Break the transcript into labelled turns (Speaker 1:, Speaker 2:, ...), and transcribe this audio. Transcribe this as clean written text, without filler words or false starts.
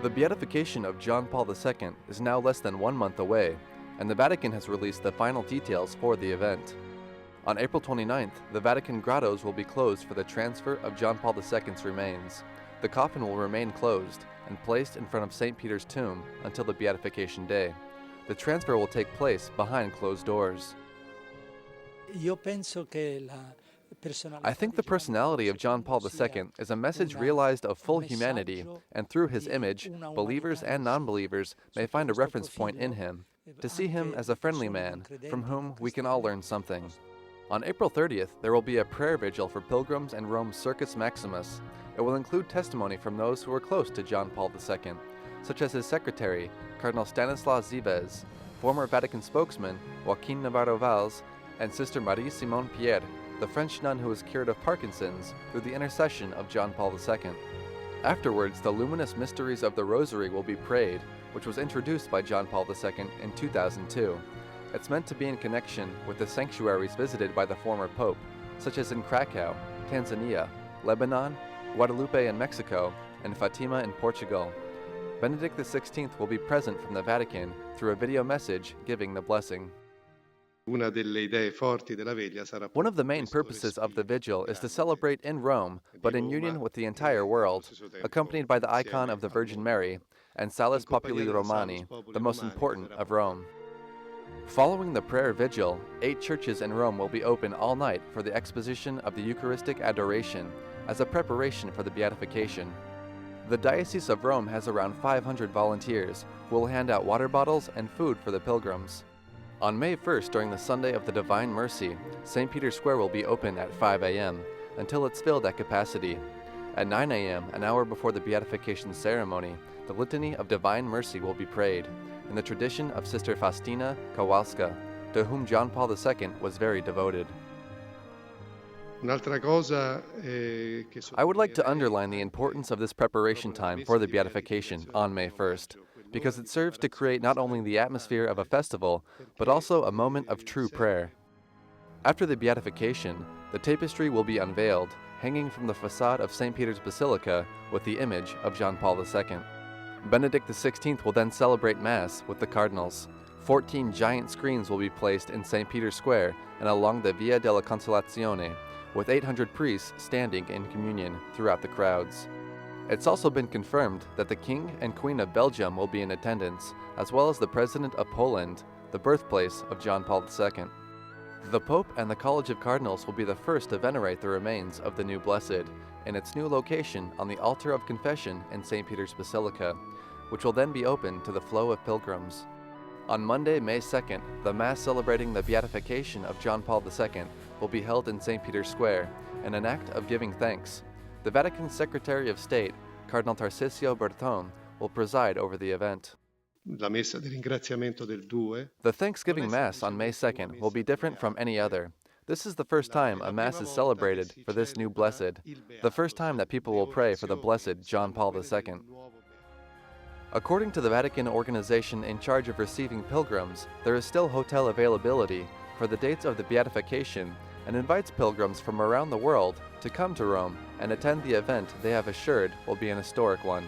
Speaker 1: The beatification of John Paul II is now less than 1 month away, and the Vatican has released the final details for the event. On April 29th, the Vatican grottos will be closed for the transfer of John Paul II's remains. The coffin will remain closed and placed in front of St. Peter's tomb until the beatification day. The transfer will take place behind closed doors. I think the personality of John Paul II is a message realized of full humanity, and through his image, believers and non-believers may find a reference point in him, to see him as a friendly man, from whom we can all learn something. On April 30th, there will be a prayer vigil for pilgrims in Rome's Circus Maximus. It will include testimony from those who were close to John Paul II, such as his secretary, Cardinal Stanislas Zives, former Vatican spokesman Joaquin Navarro Valls, and Sister Marie-Simone Pierre, the French nun who was cured of Parkinson's through the intercession of John Paul II. Afterwards, the luminous mysteries of the Rosary will be prayed, which was introduced by John Paul II in 2002. It's meant to be in connection with the sanctuaries visited by the former Pope, such as in Krakow, Tanzania, Lebanon, Guadalupe in Mexico, and Fatima in Portugal. Benedict XVI will be present from the Vatican through a video message giving the blessing. One of the main purposes of the vigil is to celebrate in Rome, but in union with the entire world, accompanied by the icon of the Virgin Mary and Salus Populi Romani, the most important of Rome. Following the prayer vigil, 8 churches in Rome will be open all night for the exposition of the Eucharistic adoration as a preparation for the beatification. The Diocese of Rome has around 500 volunteers who will hand out water bottles and food for the pilgrims. On May 1st, during the Sunday of the Divine Mercy, St. Peter's Square will be open at 5 a.m. until it's filled at capacity. At 9 a.m., an hour before the beatification ceremony, the Litany of Divine Mercy will be prayed, in the tradition of Sister Faustina Kowalska, to whom John Paul II was very devoted. I would like to underline the importance of this preparation time for the beatification on May 1st, because it serves to create not only the atmosphere of a festival, but also a moment of true prayer. After the beatification, the tapestry will be unveiled, hanging from the facade of St. Peter's Basilica with the image of John Paul II. Benedict XVI will then celebrate Mass with the cardinals. 14 giant screens will be placed in St. Peter's Square and along the Via della Consolazione, with 800 priests standing in communion throughout the crowds. It's also been confirmed that the King and Queen of Belgium will be in attendance, as well as the President of Poland, the birthplace of John Paul II. The Pope and the College of Cardinals will be the first to venerate the remains of the new Blessed in its new location on the Altar of Confession in St. Peter's Basilica, which will then be open to the flow of pilgrims. On Monday, May 2nd, the Mass celebrating the beatification of John Paul II will be held in St. Peter's Square in an act of giving thanks. The Vatican Secretary of State, Cardinal Tarcisio Bertone, will preside over the event. The Thanksgiving Mass on May 2nd will be different from any other. This is the first time a Mass is celebrated for this new Blessed, the first time that people will pray for the Blessed John Paul II. According to the Vatican organization in charge of receiving pilgrims, there is still hotel availability for the dates of the beatification and invites pilgrims from around the world to come to Rome and attend the event they have assured will be an historic one.